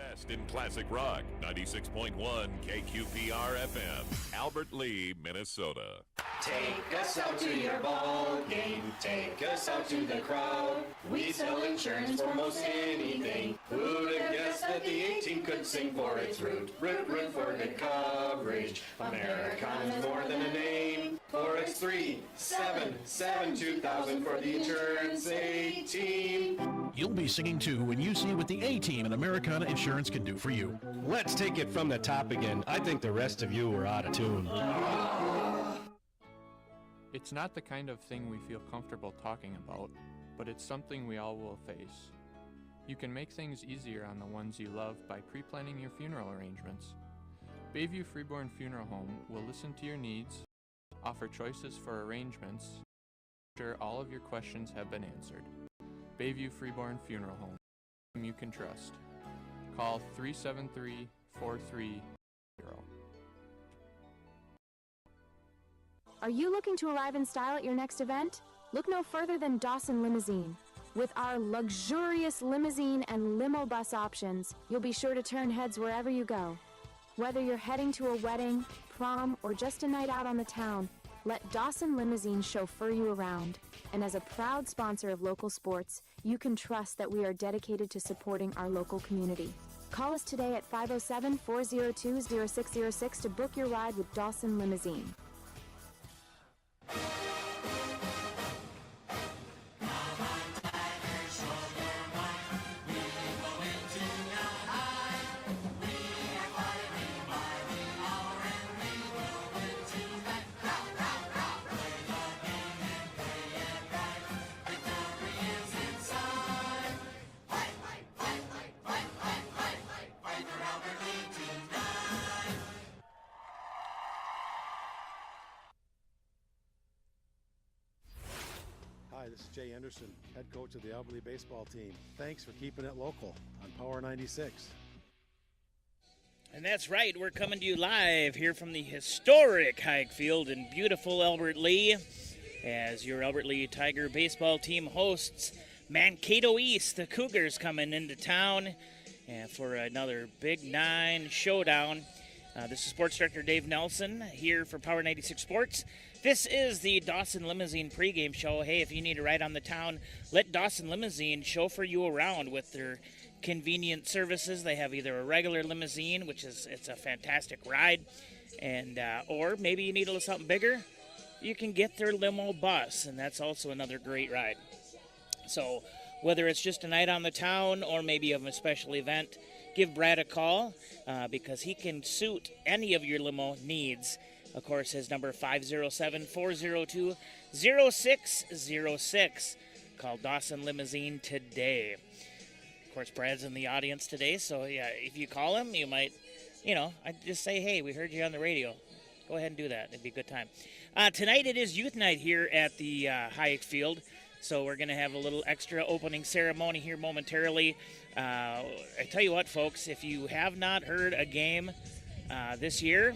Best in classic rock, 96.1 KQPR FM, Albert Lee, Minnesota. Take us out to your ball game. Take us out to the crowd. We sell insurance for most anything. Who'd have guessed that the 18 could sing for its root? Root, root for good coverage. Americana's more than a name. 4X377 2000 for the insurance A-Team. You'll be singing too when you see what the A-Team and Americana Insurance can do for you. Let's take it from the top again. I think the rest of you are out of tune. It's not the kind of thing we feel comfortable talking about, but it's something we all will face. You can make things easier on the ones you love by pre-planning your funeral arrangements. Bayview Freeborn Funeral Home will listen to your needs, offer choices for arrangements, and ensure all of your questions have been answered. Bayview Freeborn Funeral Home, whom you can trust. Call 373-4300. Are you looking to arrive in style at your next event? Look no further than Dawson Limousine. With our luxurious limousine and limo bus options, you'll be sure to turn heads wherever you go. Whether you're heading to a wedding, prom, or just a night out on the town, let Dawson Limousine chauffeur you around. And as a proud sponsor of local sports, you can trust that we are dedicated to supporting our local community. Call us today at 507-402-0606 to book your ride with Dawson Limousine. Hi, this is Jay Anderson, head coach of the Albert Lee baseball team. Thanks for keeping it local on Power 96. And that's right, we're coming to you live here from the historic Hike Field in beautiful Albert Lee as your Albert Lee Tiger baseball team hosts Mankato East. The Cougars coming into town for another Big Nine showdown. This is Sports Director Dave Nelson here for Power 96 Sports. This is the Dawson Limousine pregame show. Hey, if you need a ride on the town, let Dawson Limousine chauffeur you around with their convenient services. They have either a regular limousine, which is it's a fantastic ride, and or maybe you need a little something bigger, you can get their limo bus, and that's also another great ride. So whether it's just a night on the town or maybe you have a special event, give Brad a call because he can suit any of your limo needs. Of course, his number 507-402-0606. Call Dawson Limousine today. Of course, Brad's in the audience today, so yeah, if you call him, you might, I'd just say, hey, we heard you on the radio. Go ahead and do that. It'd be a good time. Tonight it is youth night here at the Hike Field, so we're going to have a little extra opening ceremony here momentarily. I tell you what, folks, if you have not heard a game this year,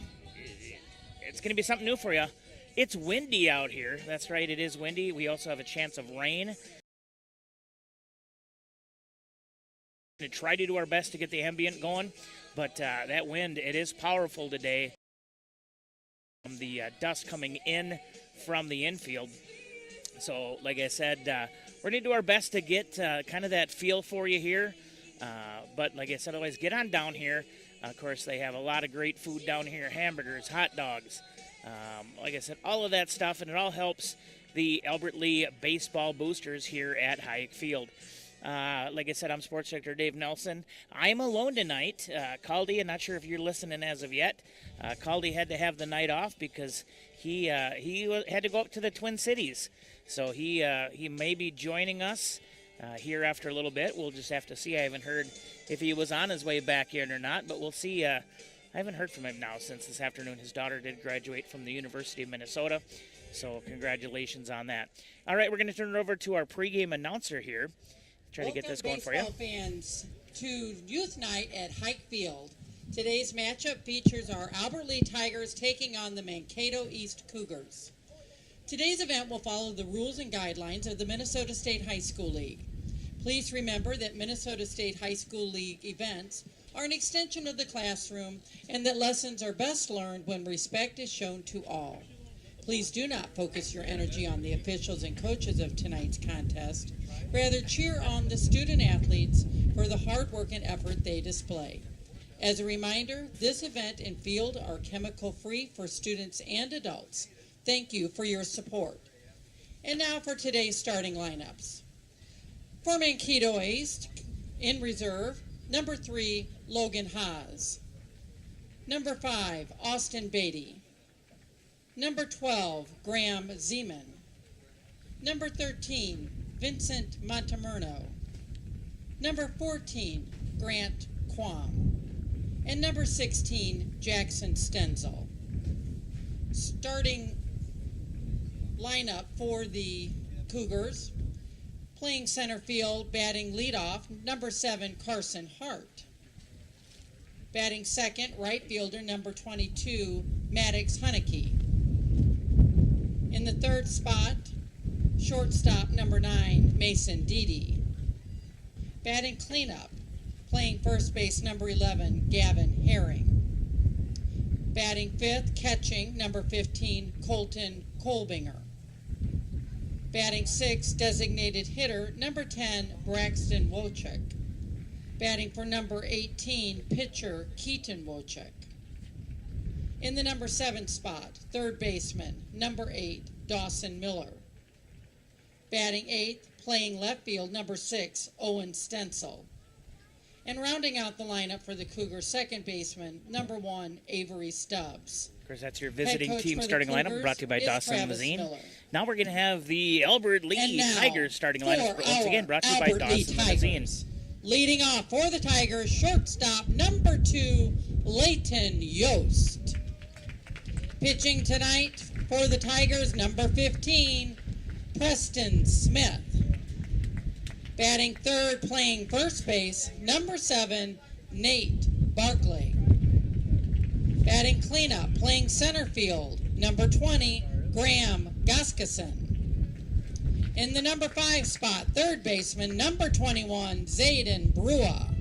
it's going to be something new for you. It's windy out here. That's right, it is windy. We also have a chance of rain. We're going to try to do our best to get the ambient going, but that wind, it is powerful today. From the dust coming in from the infield. So, like I said, we're going to do our best to get kind of that feel for you here. But like I said, always get on down here. Of course, they have a lot of great food down here, hamburgers, hot dogs. Like I said, all of that stuff, and it all helps the Albert Lee baseball boosters here at Hike Field. Like I said, I'm Sports Director Dave Nelson. I'm alone tonight. Caldy, I'm not sure if you're listening as of yet. Caldy had to have the night off because he had to go up to the Twin Cities. So he may be joining us here after a little bit. We'll just have to see. I haven't heard if he was on his way back in or not, but we'll see. I haven't heard from him now since this afternoon. His daughter did graduate from the University of Minnesota, so congratulations on that. All right, we're going to turn it over to our pregame announcer here. Try to get this going for you. Welcome, baseball fans, to Youth Night at Hike Field. Today's matchup features our Albert Lee Tigers taking on the Mankato East Cougars. Today's event will follow the rules and guidelines of the Minnesota State High School League. Please remember that Minnesota State High School League events are an extension of the classroom and that lessons are best learned when respect is shown to all. Please do not focus your energy on the officials and coaches of tonight's contest. Rather, cheer on the student athletes for the hard work and effort they display. As a reminder, this event and field are chemical-free for students and adults. Thank you for your support. And now for today's starting lineups. For Mankato East, in reserve, number 3, Logan Haas. Number 5, Austin Beatty. Number 12, Graham Zeman. Number 13, Vincent Montemerno. Number 14, Grant Quam. And number 16, Jackson Stenzel. Starting lineup for the Cougars, playing center field, batting leadoff, number 7, Carson Hart. Batting second, right fielder, number 22, Maddox Hunnicky. In the third spot, shortstop, number 9, Mason Deedy. Batting cleanup, playing first base, number 11, Gavin Herring. Batting fifth, catching, number 15, Colton Kolbinger. Batting sixth, designated hitter, number 10, Braxton Wojcik. Batting for number 18, pitcher, Keaton Wojcik. In the number 7 spot, third baseman, number 8, Dawson Miller. Batting 8th, playing left field, number 6, Owen Stenzel. And rounding out the lineup for the Cougars, second baseman, number 1, Avery Stubbs. Of course, that's your visiting team starting lineup, brought to you by Dawson Limousine. Now we're going to have the Albert Lee Tigers starting lineup, once again brought to you by Dawson Limousine. Leading off for the Tigers, shortstop, number 2, Leighton Yost. Pitching tonight for the Tigers, number 15, Preston Smith. Batting third, playing first base, number 7, Nate Barkley. Batting cleanup, playing center field, number 20, Graham Goskason. In the number 5 spot, third baseman, number 21, Zayden Brua.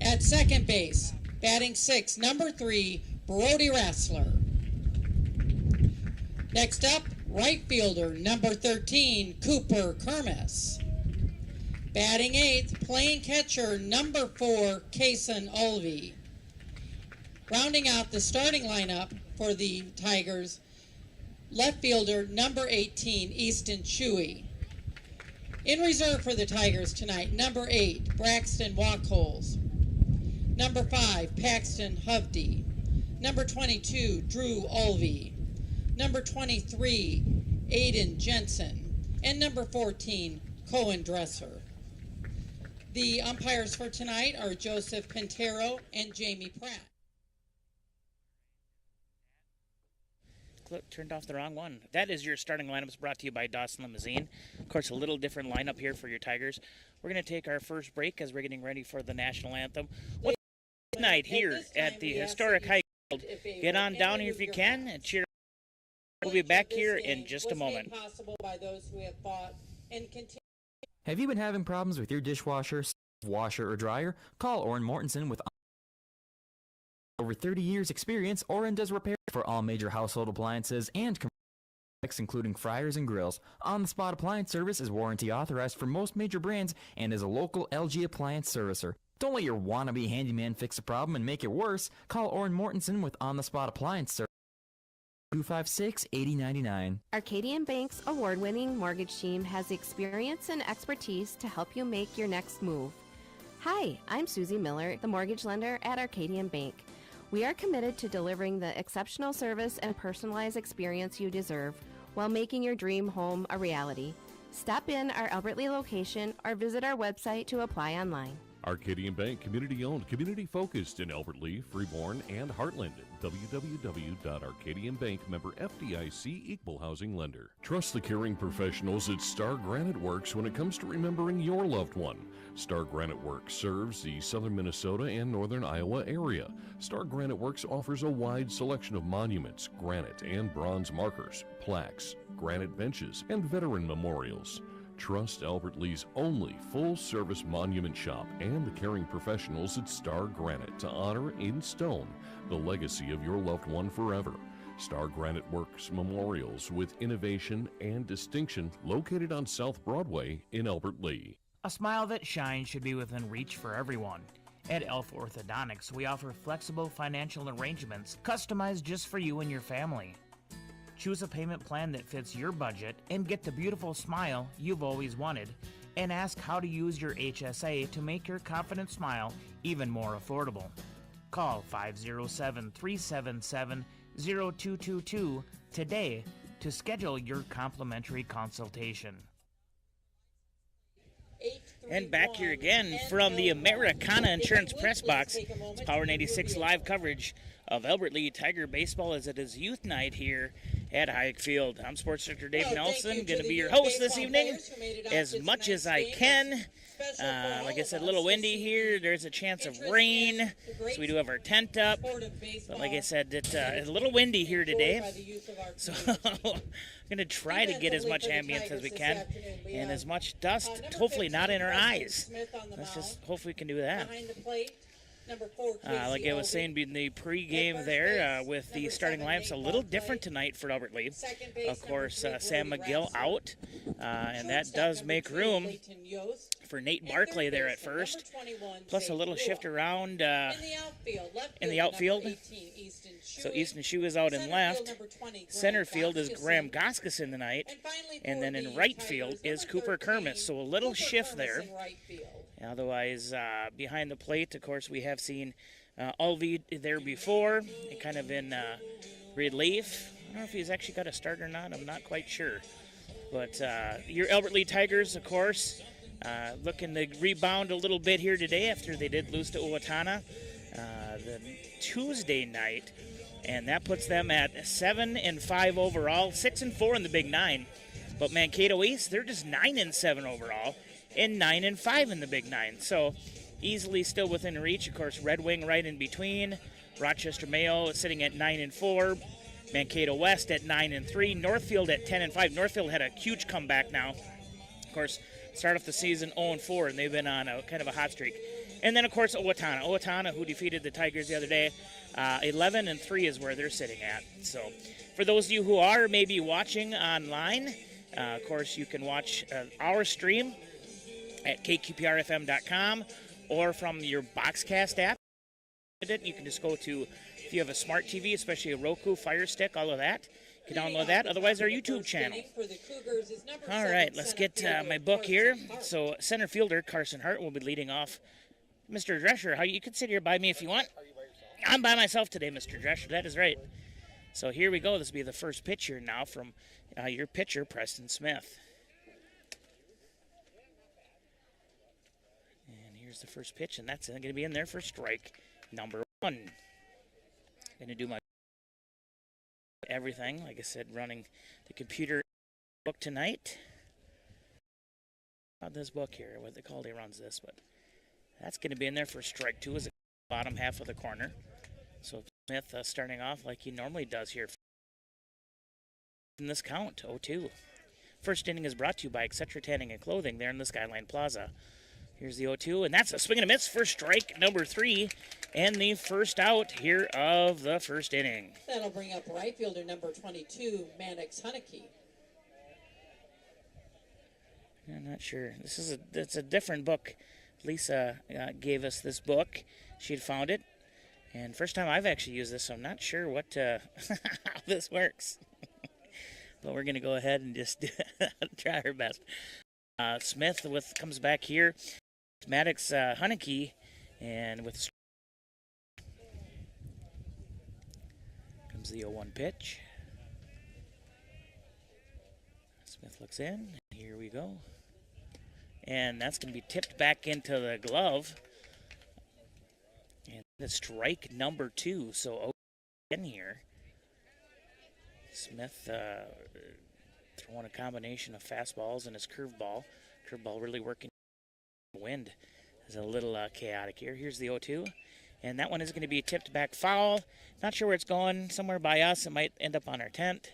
At second base, batting 6, number 3, Brody Rassler. Next up, right fielder, number 13, Cooper Kermis. Batting 8th, playing catcher, number 4, Kason Ulvey. Rounding out the starting lineup for the Tigers, left fielder, number 18, Easton Chewy. In reserve for the Tigers tonight, number 8, Braxton Wachholz. Number 5, Paxton Hovde. Number 22, Drew Ulvey. Number 23, Aiden Jensen. And number 14, Cohen Dresser. The umpires for tonight are Joseph Pintero and Jamie Pratt. Turned off the wrong one. That is your starting lineups, brought to you by Dawson Limousine. Of course, a little different lineup here for your Tigers. We're going to take our first break as we're getting ready for the national anthem. Tonight here at the historic High Field. Get on down here if you can and cheer. We'll be back here in just a moment. Have you been having problems with your dishwasher, washer, or dryer? Call Orrin Mortensen with over 30 years experience. Orrin does repair for all major household appliances and commercial, including fryers and grills. On-the-spot appliance service is warranty authorized for most major brands and is a local LG appliance servicer. Don't let your wannabe handyman fix a problem and make it worse. Call Orrin Mortensen with On-the-Spot Appliance Service. 256-8099. Arcadian Bank's award-winning mortgage team has the experience and expertise to help you make your next move. Hi, I'm Susie Miller, the mortgage lender at Arcadian Bank. We are committed to delivering the exceptional service and personalized experience you deserve while making your dream home a reality. Stop in our Albert Lee location or visit our website to apply online. Arcadian Bank, community-owned, community-focused in Albert Lee, Freeborn, and Heartland. www.arcadianbank, member FDIC, equal housing lender. Trust the caring professionals at Star Granite Works when it comes to remembering your loved one. Star Granite Works serves the southern Minnesota and northern Iowa area. Star Granite Works offers a wide selection of monuments, granite and bronze markers, plaques, granite benches, and veteran memorials. Trust Albert Lee's only full-service monument shop and the caring professionals at Star Granite to honor in stone the legacy of your loved one forever. Star Granite Works Memorials with innovation and distinction located on South Broadway in Albert Lea. A smile that shines should be within reach for everyone. At Elf Orthodontics, we offer flexible financial arrangements customized just for you and your family. Choose a payment plan that fits your budget and get the beautiful smile you've always wanted. And ask how to use your HSA to make your confident smile even more affordable. Call 507-377-0222 today to schedule your complimentary consultation. And back here again from the Americana Insurance Press Box. It's Power 96 live coverage of Albert Lea Tiger baseball as it is youth night here at Hyatt Field. I'm Sports Director Dave Nelson, going to be your host this evening as much as I can. Like I said, a little windy here. There's a chance of rain, so we do have our tent up. But like I said, it's a little windy here today, so I'm going to try to get as much ambience as we can and as much dust, hopefully not in our eyes. Let's just hope we can do that. Like I was saying in the pregame there, with the starting lineups a little different tonight for Albert Lea. Of course, Sam McGill out, and that does make room for Nate Barclay there at first, plus a little shift around in the outfield. So Easton Shue is out in left. Center field is Graham Goskison tonight, and then in right field is Cooper Kermis. So a little shift there. Otherwise, behind the plate, of course, we have seen Alvi there before, and kind of in relief. I don't know if he's actually got a start or not. I'm not quite sure. But your Albert Lea Tigers, of course, looking to rebound a little bit here today after they did lose to Owatonna the Tuesday night. And that puts them at 7-5 overall, 6-4 in the Big Nine. But Mankato East, they're just 9-7 overall, and 9-5 in the Big Nine. So easily still within reach. Of course, Red Wing right in between. Rochester Mayo sitting at 9-4. Mankato West at 9-3. Northfield at 10-5. Northfield had a huge comeback now. Of course, start off the season 0-4, and they've been on a kind of a hot streak. And then, of course, Owatonna, who defeated the Tigers the other day, 11-3 is where they're sitting at. So for those of you who are maybe watching online, of course, you can watch our stream at kqprfm.com or from your Boxcast app. You can just go to, if you have a smart TV, especially a Roku, Fire Stick, all of that, you can download that. Otherwise, our YouTube channel. All right, let's get my book here. So center fielder Carson Hart will be leading off. Mr. Drescher, you can sit here by me if you want. I'm by myself today, Mr. Drescher. That is right. So here we go. This will be the first pitch here now from your pitcher, Preston Smith. And here's the first pitch, and that's going to be in there for strike number 1. Going to do my everything, like I said, running the computer book tonight. Not this book here, what they call it runs this, but that's going to be in there for strike 2 as the bottom half of the corner. So Smith starting off like he normally does here in this count, 0-2. First inning is brought to you by Etc. Tanning and Clothing there in the Skyline Plaza. Here's the 0-2, and that's a swing and a miss for strike number 3, and the first out here of the first inning. That'll bring up right fielder number 22, Mannix Hunnicky. I'm not sure. It's a different book. Lisa gave us this book. She'd found it. And first time I've actually used this, so I'm not sure what how this works. But we're going to go ahead and just try our best. Smith comes back here. Maddox Hunnicky, and with comes the 0-1 pitch. Smith looks in, and here we go. And that's going to be tipped back into the glove. And the strike number 2. So in here, Smith throwing a combination of fastballs and his curveball. Curveball really working. Wind is a little chaotic here. Here's the 0-2. And that one is going to be tipped back foul. Not sure where it's going. Somewhere by us. It might end up on our tent.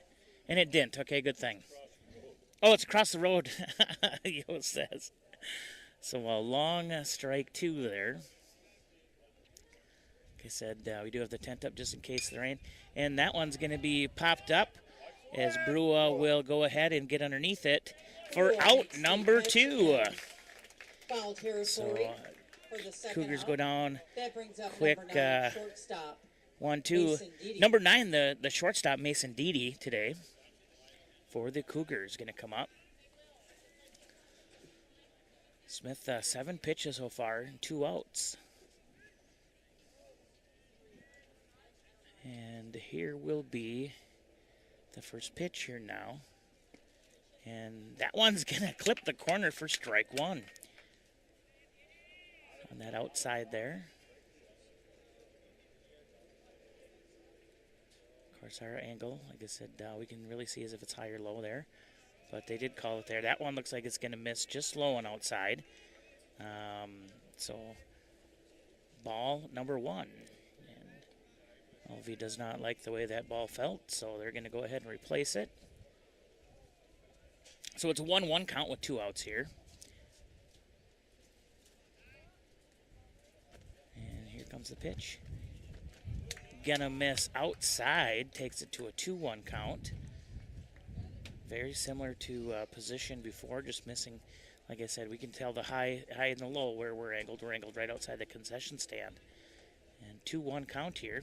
And it didn't. Okay, good thing. Oh, it's across the road, Yo says. So a long strike 2 there. Like I said, we do have the tent up just in case of the rain. And that one's going to be popped up as Brua will go ahead and get underneath it for out number 2. Foul territory for the second Cougars out. go down That brings up quick. number 9, shortstop. 1-2. Mason Dede. Number 9, the shortstop, Mason Dede, today for the Cougars, going to come up. Smith, 7 pitches so far, 2 outs. And here will be the first pitch here now. And that one's going to clip the corner for strike 1. On that outside there. Of course, our angle, like I said, we can really see as if it's high or low there. But they did call it there. That one looks like it's going to miss just low on outside. So, ball number 1. And Alvey does not like the way that ball felt, so they're going to go ahead and replace it. So it's a 1-1 count with 2 outs here. And here comes the pitch. Gonna miss outside, takes it to a 2-1 count. Very similar to position before, just missing, like I said, we can tell the high and the low where we're angled. We're angled right outside the concession stand. And 2-1 count here.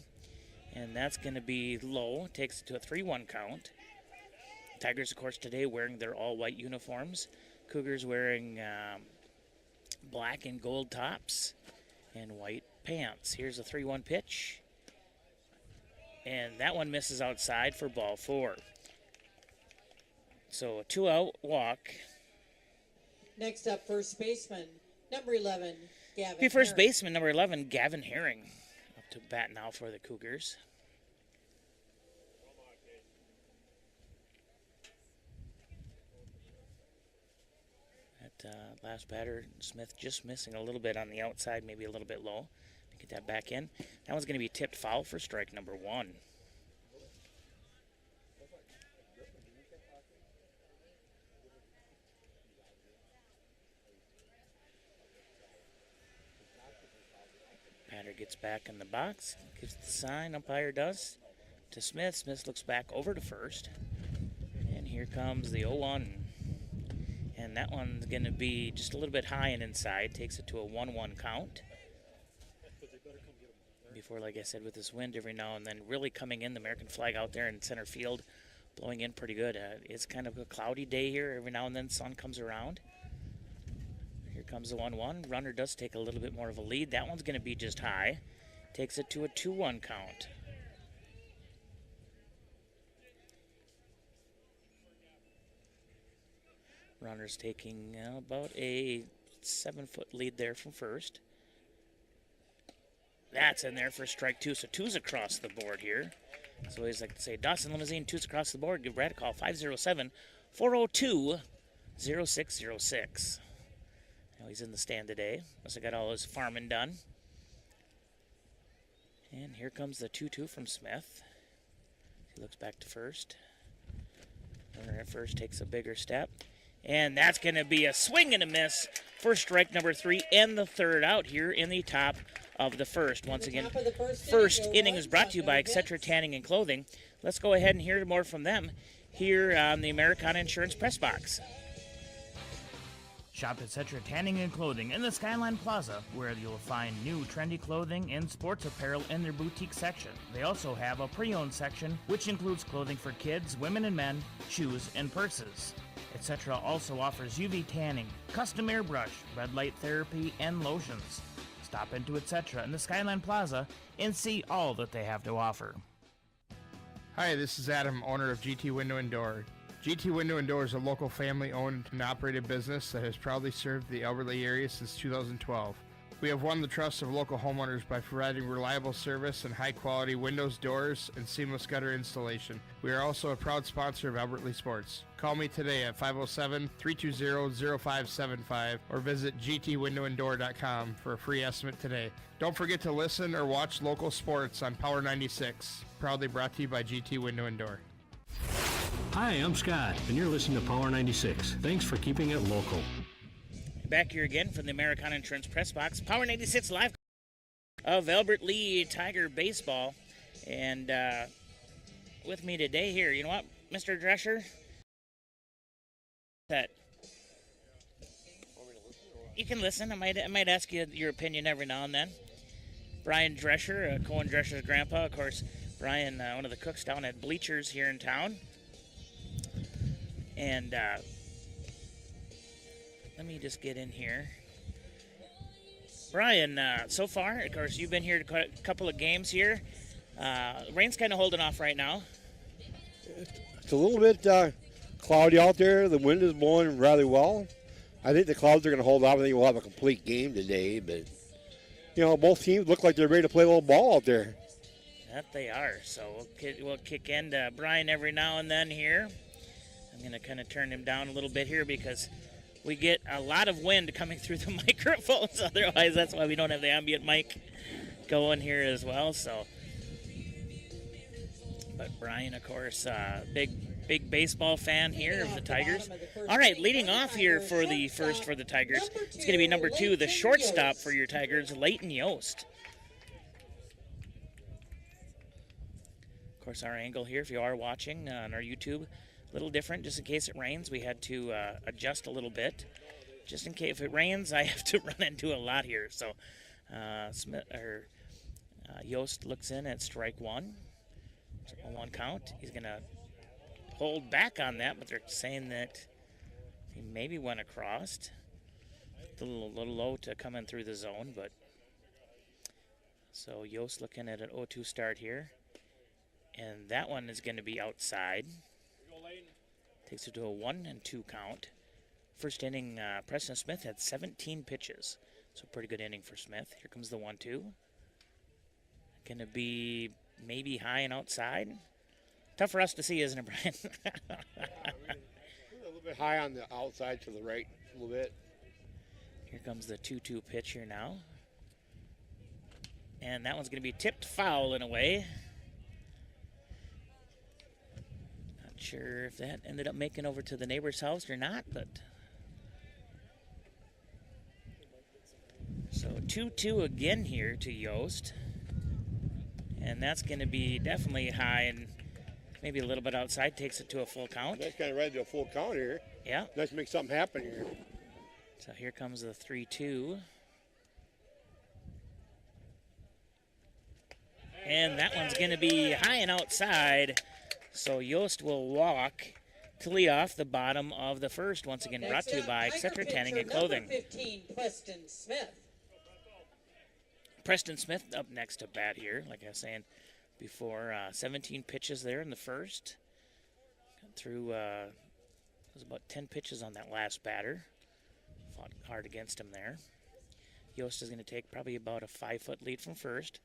And that's going to be low, takes it to a 3-1 count. Tigers, of course, today wearing their all-white uniforms. Cougars wearing black and gold tops and white pants. Here's a 3-1 pitch. And that one misses outside for ball 4. So a 2-out walk. Next up, first baseman, number 11, Gavin Be first Herring. baseman, number 11, Gavin Herring. Up to bat now for the Cougars. That last batter, Smith just missing a little bit on the outside, maybe a little bit low. Get that back in. That one's going to be tipped foul for strike number 1. Batter gets back in the box, gives the sign, umpire does, to Smith. Smith looks back over to first. And here comes the 0-1. And that one's going to be just a little bit high and inside, takes it to a 1-1 count. Before, like I said, with this wind every now and then really coming in, the American flag out there in center field, blowing in pretty good. It's kind of a cloudy day here. Every now and then sun comes around. Here comes the 1-1. Runner does take a little bit more of a lead. That one's going to be just high. Takes it to a 2-1 count. Runner's taking about a 7-foot lead there from first. That's in there for strike 2. So 2's across the board here. So he's like to say, Dawson Limousine, 2's across the board. Give Brad a call, 507-402-0606. Now he's in the stand today. Must have got all his farming done. And here comes the 2-2 from Smith. He looks back to first. Runner at first takes a bigger step. And that's going to be a swing and a miss for strike number 3 and the 3rd out here in the top of the first. Once again, first inning is brought to you by Etc. Tanning and Clothing. Let's go ahead and hear more from them here on the Americana Insurance Press Box. Shop Etc. Tanning and Clothing in the Skyline Plaza, where you'll find new trendy clothing and sports apparel in their boutique section. They also have a pre-owned section, which includes clothing for kids, women and men, shoes, and purses. Etc. also offers UV tanning, custom airbrush, red light therapy, and lotions. Stop into Etc. in the Skyline Plaza and see all that they have to offer. Hi, this is Adam, owner of GT Window and Door. GT Window and Door is a local family-owned and operated business that has proudly served the Alberta area since 2012. We have won the trust of local homeowners by providing reliable service and high-quality windows, doors, and seamless gutter installation. We are also a proud sponsor of Albert Lee Sports. Call me today at 507-320-0575 or visit gtwindowanddoor.com for a free estimate today. Don't forget to listen or watch local sports on Power 96. Proudly brought to you by GT Window and Door. Hi, I'm Scott, and you're listening to Power 96. Thanks for keeping it local. Back here again from the Americana Insurance Press Box. Power 96 live of Albert Lee Tiger Baseball. And with me today here, you know what, Mr. Drescher? That you can listen. I might ask you your opinion every now and then. Brian Drescher, Cohen Drescher's grandpa. Of course, Brian, one of the cooks down at Bleachers here in town. And let me just get in here. Brian, so far, of course, you've been here a couple of games here. Rain's kind of holding off right now. It's a little bit cloudy out there. The wind is blowing rather well. I think the clouds are going to hold off. I think we'll have a complete game today. But, you know, both teams look like they're ready to play a little ball out there. That they are. So we'll kick into Brian every now and then here. I'm going to kind of turn him down a little bit here because we get a lot of wind coming through the microphones. Otherwise, that's why we don't have the ambient mic going here as well. So, but Brian, of course, big baseball fan here of the Tigers. All right, leading off here for the first for the Tigers, it's going to be number 2, the shortstop for your Tigers, Leighton Yost. Of course, our angle here, if you are watching on our YouTube, a little different, just in case it rains. We had to adjust a little bit. Just in case if it rains, I have to run into a lot here. So Yost looks in at strike 1. A 1 count. He's going to hold back on that, but they're saying that he maybe went across. A little low to come in through the zone, but so Yost looking at an 0-2 start here. And that one is going to be outside. Takes it to a 1-2 count. First inning, Preston Smith had 17 pitches. So pretty good inning for Smith. Here comes the 1-2. Going to be maybe high and outside. Tough for us to see, isn't it, Brian? A little bit high on the outside to the right, a little bit. Here comes the 2-2 pitch here now. And that one's going to be tipped foul in a way. Not sure if that ended up making over to the neighbor's house or not, but. So 2-2 again here to Yost. And that's going to be definitely high and maybe a little bit outside. Takes it to a full count. That's kind of ready to a full count here. Yeah. Let's make something happen here. So here comes the 3-2. And that one's going to be high and outside. So Yost will walk to lead off the bottom of the first. Once again, brought to you by Etc. Tanning and Clothing. Number 15, Preston Smith. Preston Smith up next to bat here, like I was saying before. 17 pitches there in the first. Got through, it was about 10 pitches on that last batter. Fought hard against him there. Yost is going to take probably about a 5-foot lead from first.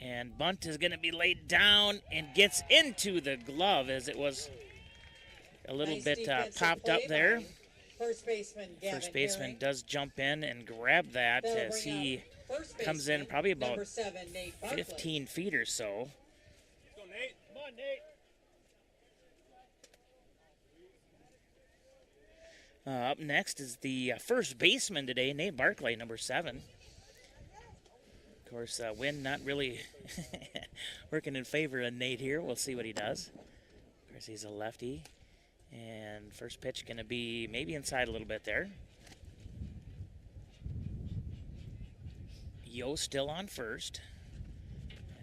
And bunt is going to be laid down and gets into the glove as it was a little bit popped up there. First baseman Gavin First baseman Herring. does jump in and grab that as he comes in probably about 15 feet or so. Go, Nate. Come on, Nate. Up next is the first baseman today, Nate Barclay, number 7. Of course, wind not really working in favor of Nate here. We'll see what he does. Of course, he's a lefty. And first pitch going to be maybe inside a little bit there. Yost still on first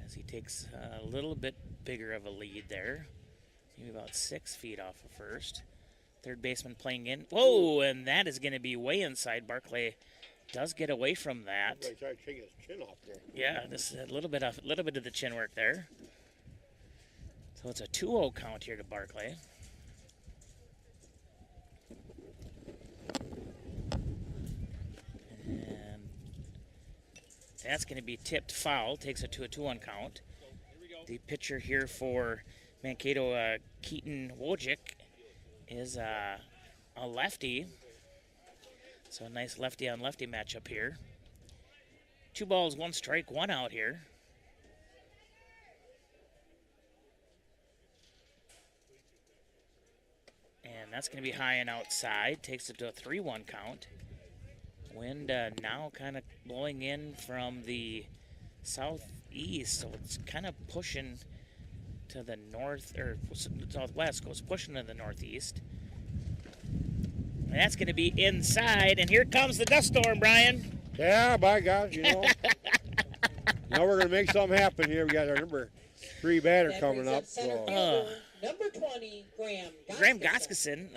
as he takes a little bit bigger of a lead there. Maybe about 6 feet off of first. Third baseman playing in. Whoa, and that is going to be way inside. Barclay does get away from that. He tried to take his chin off there. Yeah, this is a little bit of the chin work there. So it's a 2-0 count here to Barclay. And that's going to be tipped foul. Takes it to a 2-1 count. The pitcher here for Mankato, Keaton Wojcik, is a lefty. So a nice lefty on lefty matchup here. 2 balls, 1 strike, 1 out here. that's going to be high and outside. Takes it to a 3-1 count. Wind now kind of blowing in from the southeast, so it's kind of pushing to the north, or southwest, goes pushing to the northeast. And that's going to be inside, and here comes the dust storm, Brian. Yeah, by God, now we're going to make something happen here. We got our number 3 batter coming up. So. Number 20, Graham Goskason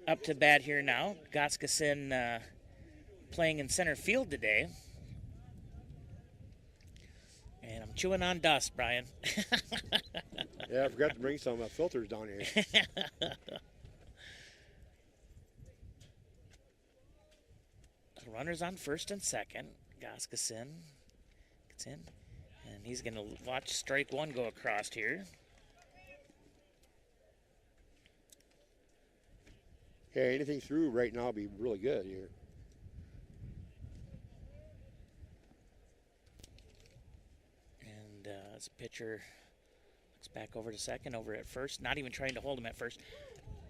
up to bat here now. Goskason playing in center field today. And I'm chewing on dust, Brian. Yeah, I forgot to bring some filters down here. Runners on first and second. Goskason gets in, and he's going to watch strike 1 go across here. Yeah, anything through right now would be really good here. And as pitcher looks back over to second, over at first, not even trying to hold him at first.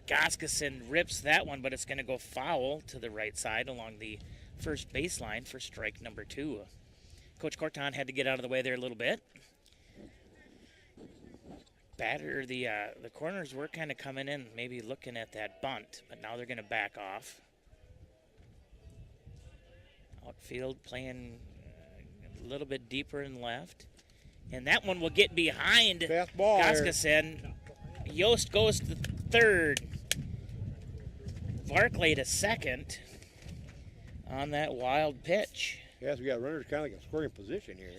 Goskason rips that one, but it's going to go foul to the right side along the first baseline for strike number 2. Coach Corton had to get out of the way there a little bit. The corners were kind of coming in, maybe looking at that bunt, but now they're going to back off. Outfield playing a little bit deeper and left. And that one will get behind Goskason. Yost goes to third. Barclay to second on that wild pitch. Yes, we got runners kind of like a scoring position here.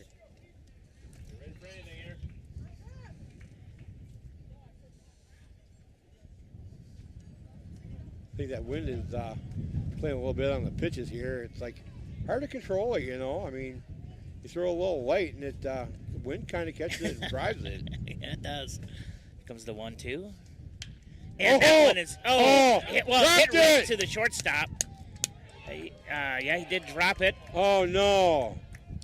I think that wind is playing a little bit on the pitches here. It's like hard to control it, I mean, you throw a little light and the wind kind of catches it and drives it. Yeah, it does. Here comes the 1-2. And that one is, hit right to the shortstop. Yeah, he did drop it. Oh, no.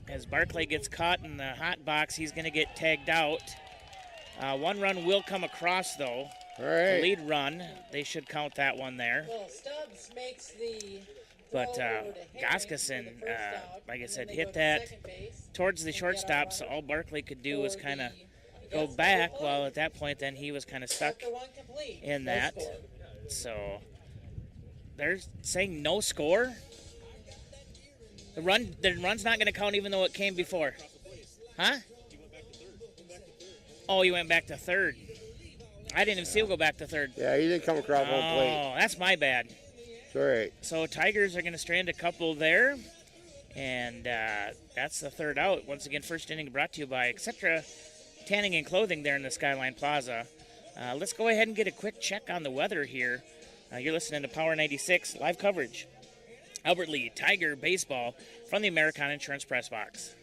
As Barclay gets caught in the hot box, he's going to get tagged out. 1 run will come across, though. All right. The lead run, they should count that one there. Well, Stubbs makes the But Goskason, like I said, hit that towards the shortstop, so all Barclay could do was kind of go back. Well, at that point, then he was kind of stuck in that. So they're saying no score. The run's not going to count even though it came before. Huh? Oh, he went back to third. I didn't even see him go back to third. Yeah, he didn't come across home plate. Oh, that's my bad. It's all right. So Tigers are going to strand a couple there. And that's the third out. Once again, first inning brought to you by Etc. Tanning and Clothing there in the Skyline Plaza. Let's go ahead and get a quick check on the weather here. You're listening to Power 96 live coverage. Albert Lee Tiger Baseball from the Americana Insurance Press Box.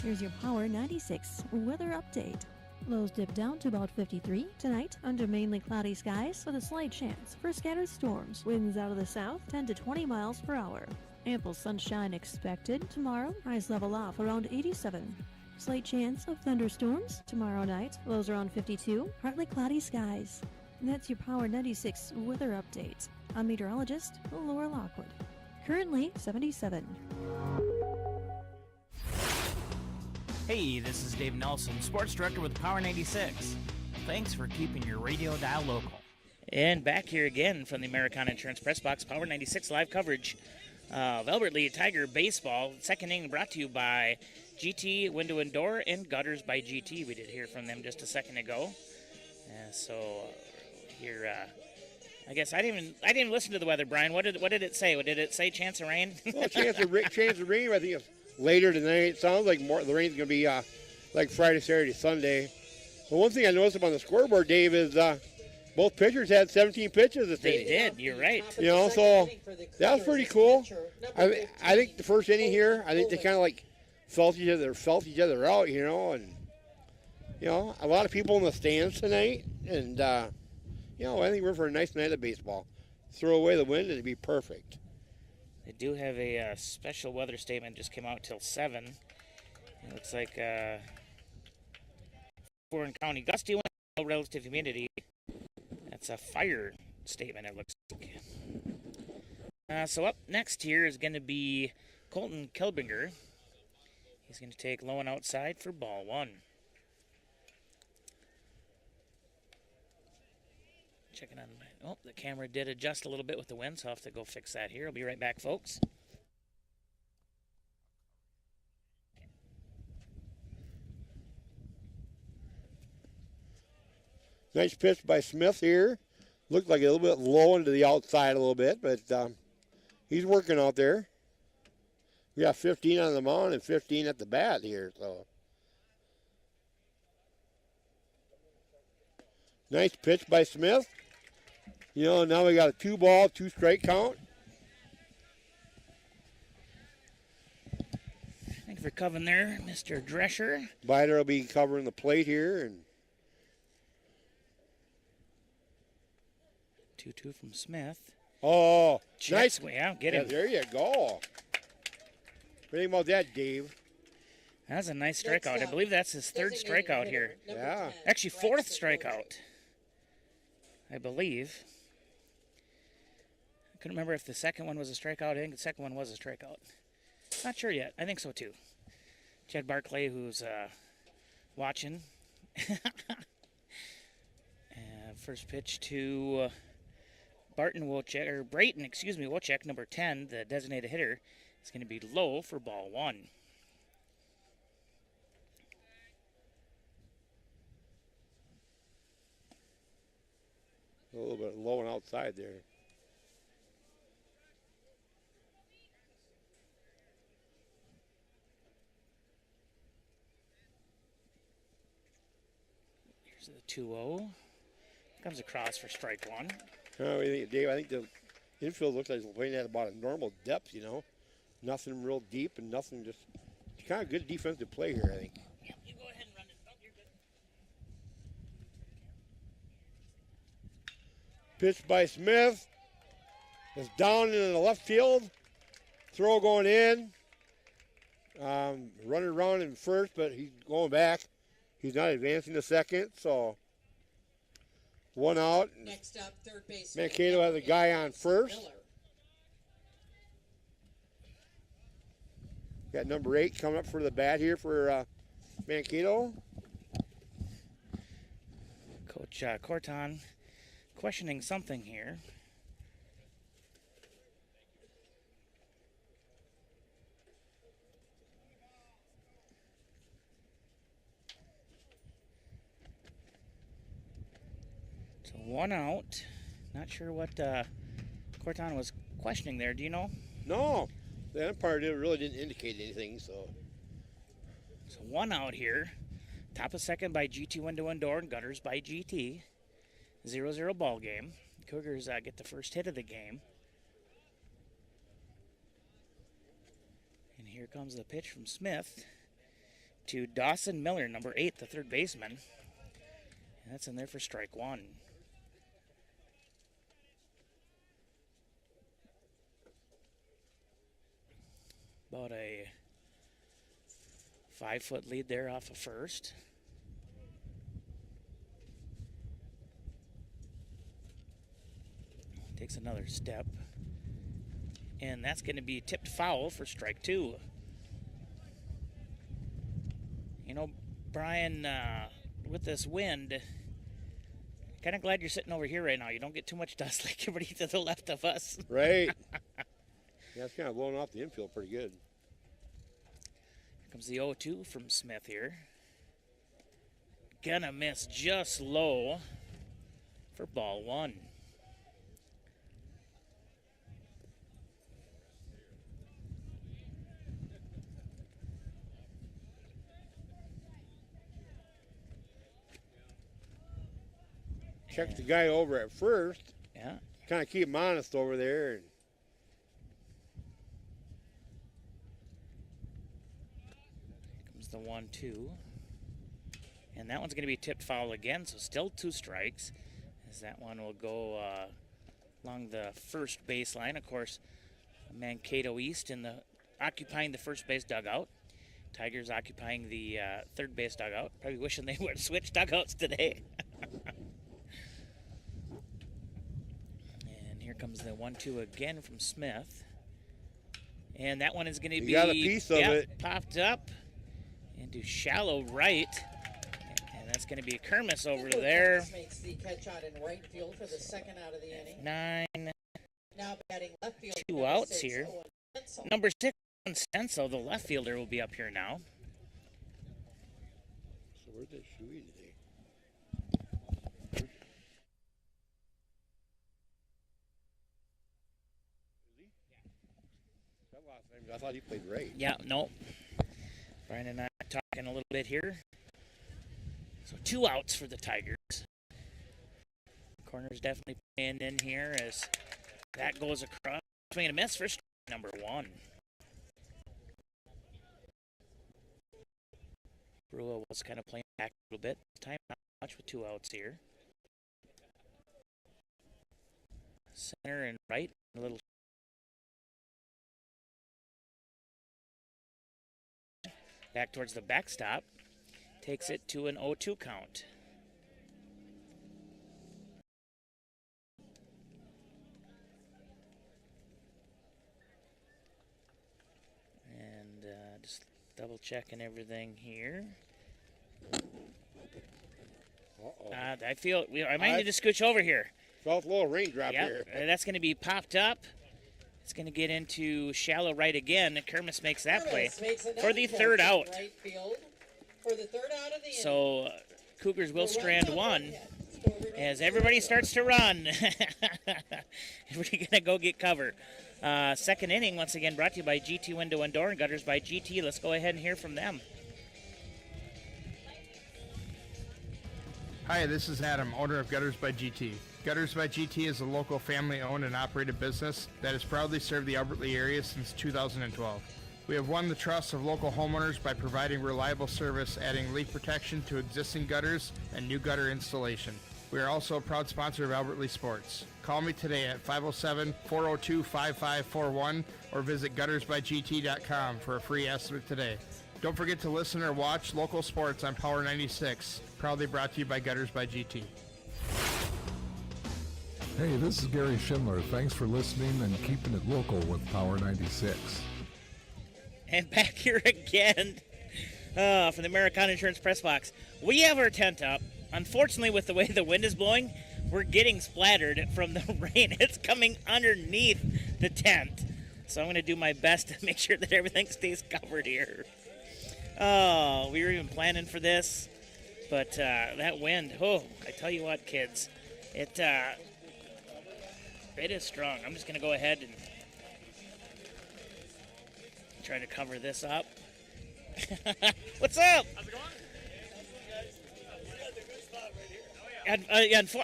Here's your Power 96 weather update. Lows dip down to about 53 tonight under mainly cloudy skies with a slight chance for scattered storms. Winds out of the south 10 to 20 miles per hour. Ample sunshine expected tomorrow. Highs level off around 87. Slight chance of thunderstorms tomorrow night. Lows around 52. Partly cloudy skies. And that's your Power 96 weather update. I'm meteorologist Laura Lockwood. Currently 77. Hey, this is Dave Nelson, Sports Director with Power 96. Thanks for keeping your radio dial local. And back here again from the Americana Insurance Press Box, Power 96 live coverage of Albert Lee Tiger Baseball. Second inning brought to you by GT Window and Door and Gutters by GT. We did hear from them just a second ago. Here, I guess I didn't even listen to the weather, Brian. What did it say? Did it say chance of rain? Well, chance of rain. I think it's later tonight. It sounds like more. The rain's going to be like Friday, Saturday, Sunday. But one thing I noticed up on the scoreboard, Dave, is both pitchers had 17 pitches this They inning. did. You're right. So that was pretty cool. I think the first inning here, I think they kind of like felt each other out, and a lot of people in the stands tonight, and I think we're for a nice night of baseball. Throw away the wind and it'd be perfect. They do have a special weather statement just came out till 7. It looks like Warren County gusty wind relative humidity. That's a fire statement, it looks like. So up next here is going to be Colton Kelbinger. He's going to take low and outside for ball one. Checking on, oh, the camera did adjust a little bit with the wind, so I'll have to go fix that here. I'll be right back, folks. Nice pitch by Smith here. Looked like a little bit low into the outside a little bit, but he's working out there. We got 15 on the mound and 15 at the bat here. So nice pitch by Smith. You know, now we got a 2-ball, 2-strike count. Thank you for covering there, Mr. Drescher. Bider will be covering the plate here. And 2-2 from Smith. oh, Checks nice. way out. Get him. Yeah, there you go. What do you think about that, Dave? That's a nice strikeout. I believe that's his third strikeout here. Yeah. Actually, fourth strikeout, I believe. I couldn't remember if the second one was a strikeout. I think the second one was a strikeout. Not sure yet. I think so, too. Chad Barclay, who's watching. First pitch to Brayton Wojcik, number 10, the designated hitter. It's going to be low for ball one. A little bit low and outside there. Here's the 2-0. Comes across for strike one. What do you think, Dave? I think the infield looks like it's playing at about a normal depth, you know. Nothing real deep and nothing just kind of good defensive play here, I think. Yep, you go ahead and run it. Oh, you're good. Pitch by Smith. It's down in the left field. Throw going in. Running around in first, but he's going back. He's not advancing to second, so one out. Next up, third base. Mankato has a guy on first. Got number 8 coming up for the bat here for Mankato. Coach Corton questioning something here. So one out. Not sure what Corton was questioning there. Do you know? No. The umpire really didn't indicate anything, so. So one out here. Top of second by GT Window and Door and Gutters by GT. 0-0 ball game. Cougars get the first hit of the game. And here comes the pitch from Smith to Dawson Miller, number 8, the third baseman. And that's in there for strike one. About a 5-foot lead there off of first. Takes another step. And that's going to be tipped foul for strike two. You know, Brian, with this wind, kind of glad you're sitting over here right now. You don't get too much dust like everybody to the left of us. Right. Yeah, it's kind of blowing off the infield pretty good. Here comes the 0-2 from Smith here. Gonna miss just low for ball one. Check the guy over at first. Yeah. Kind of keep him honest over there. And comes the 1-2. And that one's going to be tipped foul again, so still 2 strikes. As that one will go along the first baseline. Of course, Mankato East occupying the first base dugout. Tigers occupying the third base dugout. Probably wishing they would have switched dugouts today. And here comes the 1-2 again from Smith. And that one is going to be got a piece of it. Popped up into shallow right. And that's going to be Kermis over there. Makes the catch out in right field for the second out of the inning. 9. Now batting left field. 2 outs here. Number 6, Stenzel, the left fielder, will be up here now. So where's that Shuey today? I thought he played right. Yeah, no. Brian and I are talking a little bit here. So 2 outs for the Tigers. Corner's definitely playing in here as that goes across. Swing and a miss for strike number 1. Brua was kind of playing back a little bit. Time not much with 2 outs here. Center and right, a little. Back towards the backstop. Takes it to an 0-2 count. And just double checking everything here. I feel I might need to scooch over here. Felt a little raindrop here. That's going to be popped up. It's going to get into shallow right again. Kermis makes that play for the 3rd out. Right field for the 3rd out of the inning. So Cougars will strand 1 as everybody starts to run. Everybody going to go get cover. Second inning, once again, brought to you by GT Window and Door and Gutters by GT. Let's go ahead and hear from them. Hi, this is Adam, owner of Gutters by GT. Gutters by GT is a local family-owned and operated business that has proudly served the Albert Lee area since 2012. We have won the trust of local homeowners by providing reliable service, adding leak protection to existing gutters and new gutter installation. We are also a proud sponsor of Albert Lee Sports. Call me today at 507-402-5541 or visit guttersbygt.com for a free estimate today. Don't forget to listen or watch local sports on Power 96, proudly brought to you by Gutters by GT. Hey, this is Gary Schindler. Thanks for listening and keeping it local with Power 96. And back here again from the Americana Insurance Press Box. We have our tent up. Unfortunately, with the way the wind is blowing, we're getting splattered from the rain. It's coming underneath the tent. So I'm going to do my best to make sure that everything stays covered here. Oh, we were even planning for this. But that wind, I tell you what, kids, it is strong. I'm just going to go ahead and try to cover this up. What's up? How's it going?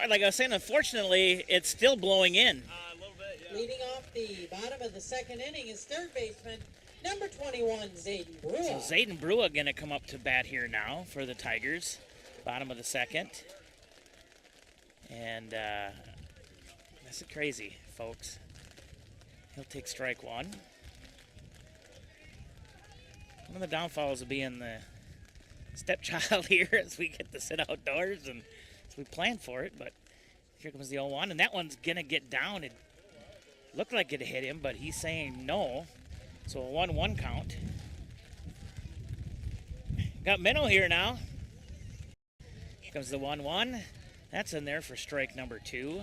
Like I was saying, unfortunately, it's still blowing in. A little bit, yeah. Leading off the bottom of the second inning is third baseman, number 21, Zayden Brua. So Zayden Brua going to come up to bat here now for the Tigers. Bottom of the second. And this is crazy, folks. He'll take strike 1. One of the downfalls of being the stepchild here as we get to sit outdoors and as we plan for it, but here comes the 0-1, and that one's going to get down. It looked like it hit him, but he's saying no. So a 1-1 count. Got Minnow here now. Here comes the 1-1. That's in there for strike number 2.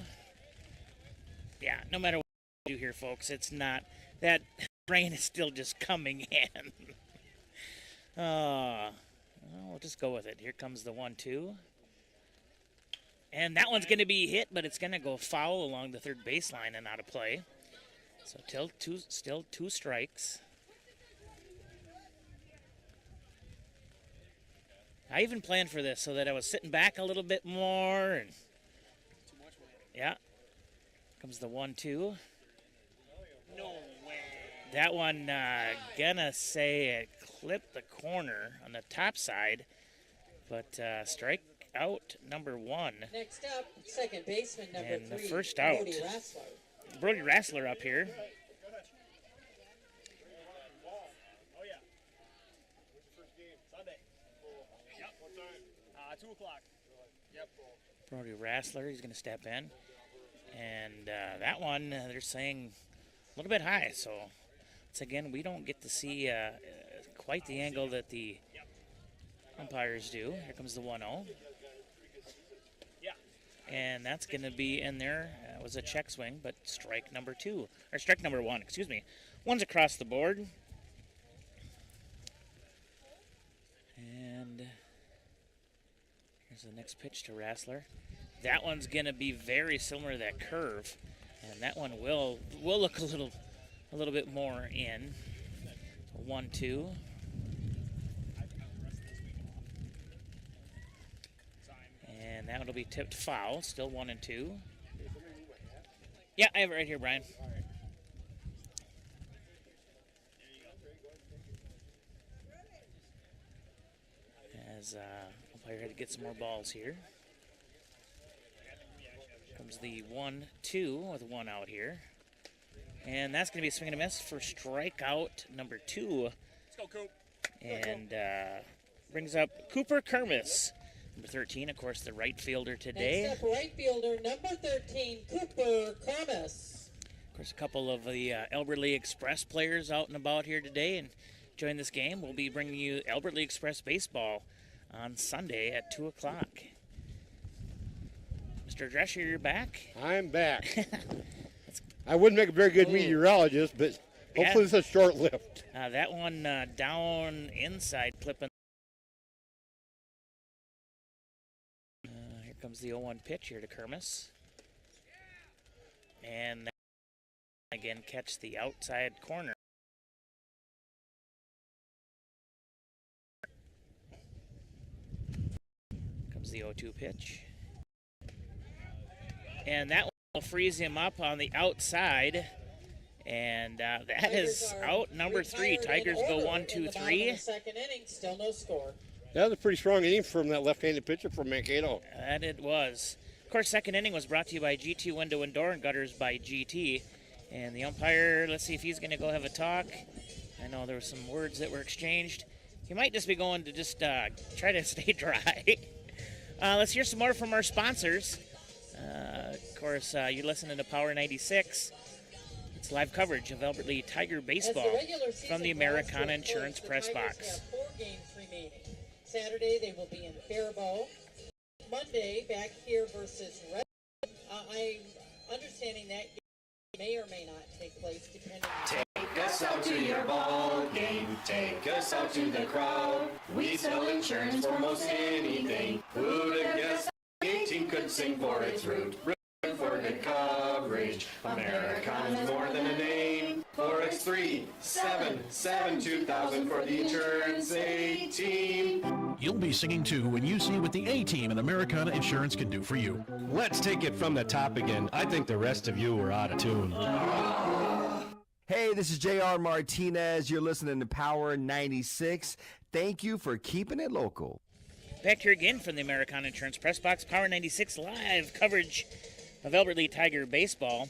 Yeah, no matter what you do here, folks, it's not. That rain is still just coming in. We'll just go with it. Here comes the 1-2. And that one's going to be hit, but it's going to go foul along the third baseline and out of play. So still 2 strikes. I even planned for this so that I was sitting back a little bit more. And yeah. Comes the 1-2. No way. That one, gonna say it clipped the corner on the top side. But strike out number 1. Next up, second baseman, number 3. And the first out. Brody Rassler up here. Oh, yeah. What's your first game? Sunday. Yep. What time? 2 o'clock. Yep. Brody Rassler, he's going to step in. And that one, they're saying a little bit high. So, once again, we don't get to see quite the angle that the umpires do. Here comes the 1-0. And that's going to be in there. It was a check swing, but strike number 1, excuse me. One's across the board. And here's the next pitch to Rassler. That one's going to be very similar to that curve. And that one will look a little bit more in. 1-2. And that one will be tipped foul. Still 1-2. Yeah, I have it right here, Brian. As umpire had to get some more balls here. Comes the 1-2 with 1 out here. And that's going to be a swing and a miss for strikeout number 2. Let's go, Coop. And brings up Cooper Kermis, number 13, of course, the right fielder today. Next up, right fielder number 13, Cooper Kermis. Of course, a couple of the Albertley Express players out and about here today and join this game. We'll be bringing you Albertley Express baseball on Sunday at 2 o'clock. Mr. Drescher, you're back? I'm back. I wouldn't make a very good meteorologist, but hopefully it's a short lift. That one down inside clipping. Here comes the 0-1 pitch here to Kermis. And that, again, catch the outside corner. Comes the 0-2 pitch. And that one will freeze him up on the outside. And that is out number 3. Tigers go 1, 2, 3. Second inning, still no score. That was a pretty strong inning from that left-handed pitcher from Mankato. That it was. Of course, second inning was brought to you by GT Window and Door and Gutters by GT. And the umpire, let's see if he's going to go have a talk. I know there were some words that were exchanged. He might just be going to just try to stay dry. Let's hear some more from our sponsors. Of course, you're listening to Power 96. It's live coverage of Albertley Tiger baseball from the Americana Insurance Press Box. 4 games remaining. Saturday they will be in Faribault. Monday back here versus Red. I'm understanding that game may or may not take place depending on. Take us out to your ball game. Take us out to the crowd. We sell insurance for most anything. Who'd have guessed the 18 could sing for its root? For good coverage. Americana's more than a name. 4X3 7 2000 for the insurance A-Team. You'll be singing too when you see what the A-Team and Americana Insurance can do for you. Let's take it from the top again. I think the rest of you were out of tune. Hey, this is JR Martinez. You're listening to Power 96. Thank you for keeping it local. Back here again from the Americana Insurance Press Box, Power 96 live coverage of Albertley Tiger baseball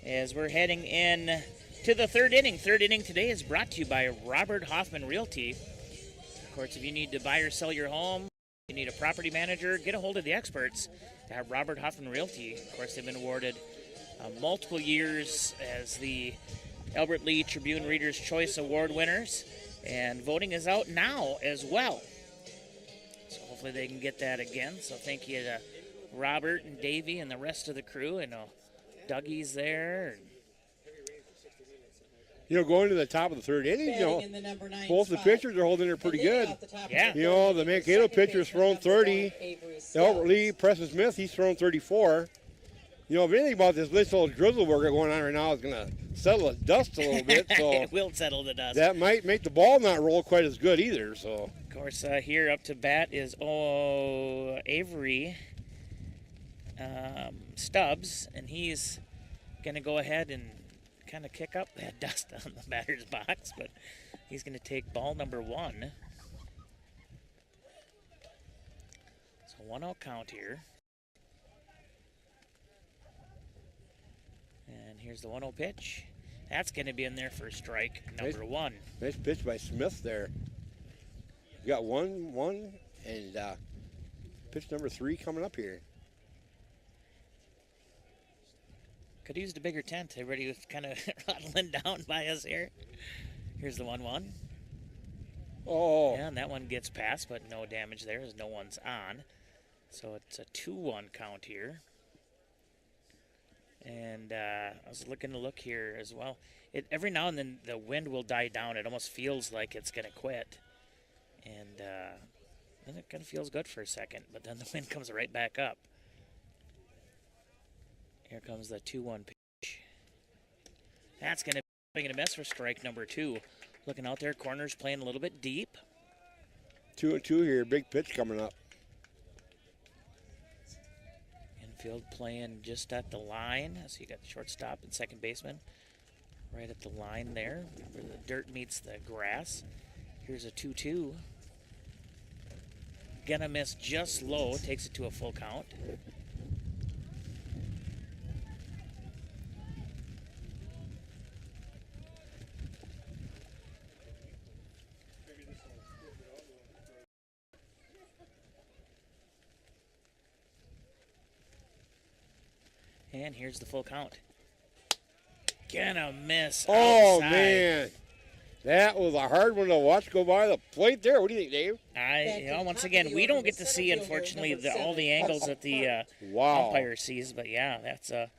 as we're heading in to the third inning. Third inning today is brought to you by Robert Hoffman Realty. Of course, if you need to buy or sell your home, you need a property manager, get a hold of the experts at Robert Hoffman Realty. Of course, they've been awarded multiple years as the Albertley Tribune Reader's Choice Award winners, and voting is out now as well. So hopefully they can get that again. So thank you to Robert and Davey and the rest of the crew. I know Dougie's there. Going to the top of the third inning, both the pitchers are holding it pretty good. Yeah. The Mankato pitcher's thrown 30. The Albertley, Preston Smith, he's thrown 34. If anything about this little drizzle we're going on right now is going to settle the dust a little bit. So it will settle the dust. That might make the ball not roll quite as good either. So of course, here up to bat is Avery Stubbs, and he's going to go ahead and kind of kick up that dust on the batter's box, but he's going to take ball number 1. So 1-0 count here. And here's the 1-0 pitch. That's going to be in there for strike number 1. Nice pitch by Smith there. You got one, and pitch number 3 coming up here. Could have used a bigger tent. Everybody was kind of rattling down by us here. Here's the 1-1. Oh. Yeah, and that one gets past, but no damage there as no one's on. So it's a 2-1 count here. And I was looking to look here as well. Every now and then the wind will die down. It almost feels like it's going to quit. And then it kind of feels good for a second, but then the wind comes right back up. Here comes the 2-1 pitch. That's going to be a miss for strike number 2. Looking out there, corners playing a little bit deep. 2-2 here, big pitch coming up. Infield playing just at the line. So you got the shortstop and second baseman right at the line there where the dirt meets the grass. Here's a 2-2. Gonna miss just low, takes it to a full count. And here's the full count. Gonna miss Oh, outside. man. That was a hard one to watch go by the plate there. What do you think, Dave? Once again, we don't get to see, unfortunately, all the angles that the Wow. umpire sees. But, yeah, that's a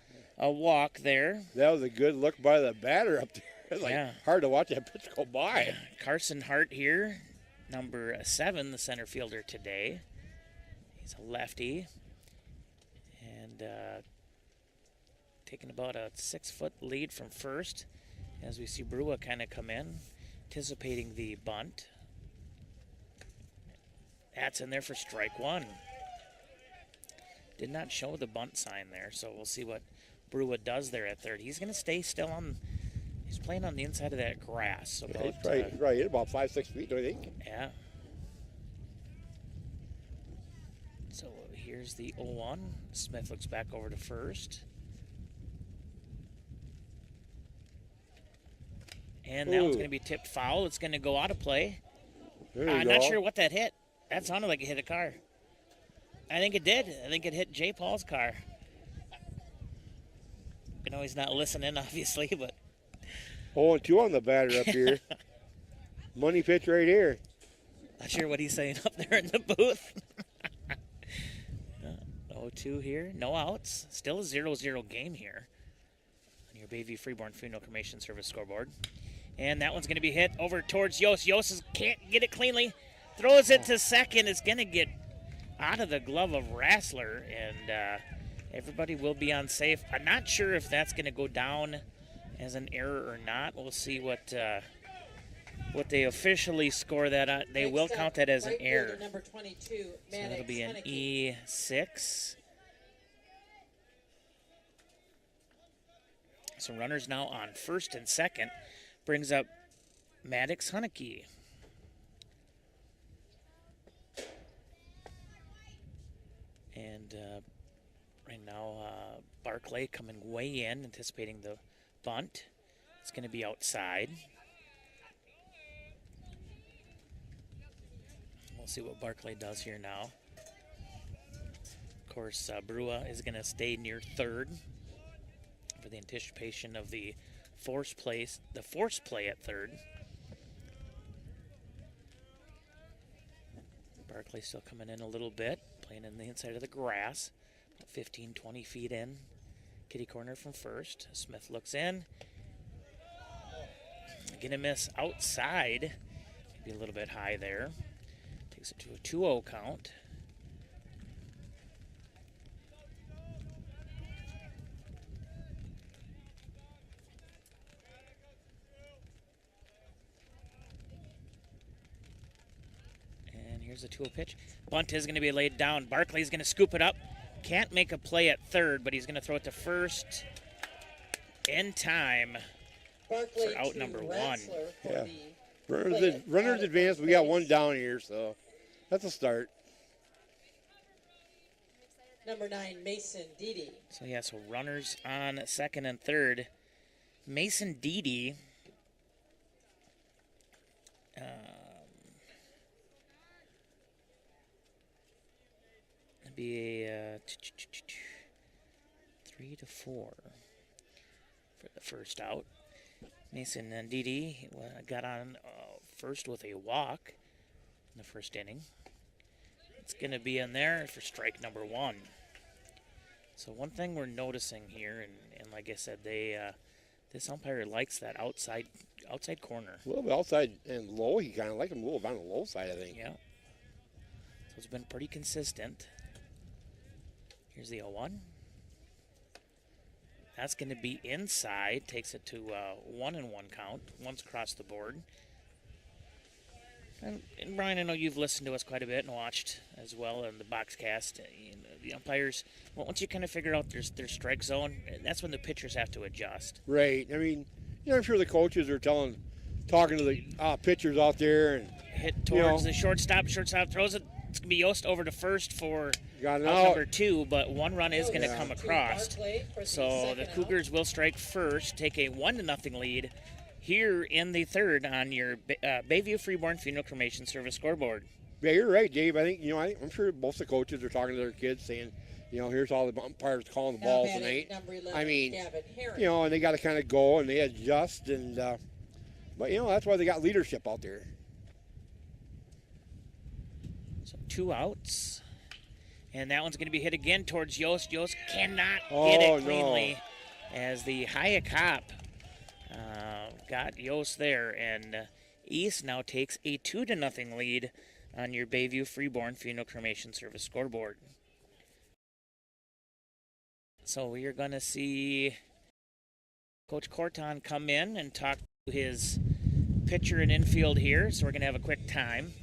walk there. That was a good look by the batter up there. It's like Yeah. hard to watch that pitch go by. Carson Hart here, number 7, the center fielder today. He's a lefty. And taking about a 6-foot lead from first as we see Brua kind of come in, anticipating the bunt. That's in there for strike 1. Did not show the bunt sign there, so we'll see what Brua does there at third. He's going to stay still on, he's playing on the inside of that grass. So Yeah, he's right, about 5-6 feet, don't you think? Yeah. So here's the 0-1. Smith looks back over to first. And that one's going to be tipped foul. It's going to go out of play. There you Not go. sure what that hit. That sounded like it hit a car. I think it did. I think it hit Jay Paul's car. I know he's not listening, obviously, but 0-2 on the batter up here. Money pitch right here. not sure what he's saying up there in the booth. 0-2 here. No outs. Still a 0-0 game here on your Bayview Freeborn Funeral Cremation Service scoreboard. And that one's going to be hit over towards Yost. Yost can't get it cleanly. Throws it to second. It's going to get out of the glove of Rassler. And everybody will be on safe. I'm not sure if that's going to go down as an error or not. We'll see what they officially score that on. They will count that as an error. Number 22, So it'll be an E6. So runners now on first and second. Brings up Maddox Hunnicky. And right now, Barclay coming way in, anticipating the bunt. It's going to be outside. We'll see what Barclay does here now. Of course, Brua is going to stay near third for the anticipation of the force play at third. Barclay still coming in a little bit, playing in the inside of the grass, about 15, 20 feet in. Kitty corner from first. Smith looks in. Gonna miss outside. Maybe a little bit high there. Takes it to a 2-0 count. Here's a 2-0 pitch. Bunt is going to be laid down. Barclay's going to scoop it up. Can't make a play at third, but he's going to throw it to first in time for out number 1. Yeah. Runners advance. We got one down here, so that's a start. Number 9, Mason Dede. So, yeah, so runners on second and third. Mason Dede. Be a 3 to 4. for the first out. Mason Ndidi got on first with a walk in the first inning. It's going to be in there for strike number 1. So one thing we're noticing here, and like I said, this umpire likes that outside corner. A little bit outside and low. He kind of likes him a little bit on the low side, I think. Yeah. So it's been pretty consistent. Here's the 0-1. That's going to be inside. Takes it to 1-1 count. Once across the board. And Brian, I know you've listened to us quite a bit and watched as well in the boxcast. The umpires, once you kind of figure out their strike zone, that's when the pitchers have to adjust. Right. I mean, I'm sure the coaches are talking to the pitchers out there and hit towards the shortstop. Shortstop throws it. It's going to be Yost over to first for out number 2, but one run is going to come across. So the Cougars will strike first, take a 1-0 lead here in the third on your Bayview Freeborn Funeral Cremation Service scoreboard. Yeah, you're right, Dave. I think, I'm sure most of the coaches are talking to their kids saying, here's all the umpires calling the balls tonight. I mean, and they got to kind of go and they adjust. And but, that's why they got leadership out there. So 2 outs. And that one's going to be hit again towards Yost. Yost cannot get it cleanly as the Hayek got Yost there. And East now takes a 2-0 lead on your Bayview Freeborn Funeral Cremation Service scoreboard. So we are going to see Coach Corton come in and talk to his pitcher and infield here. So we're going to have a quick time.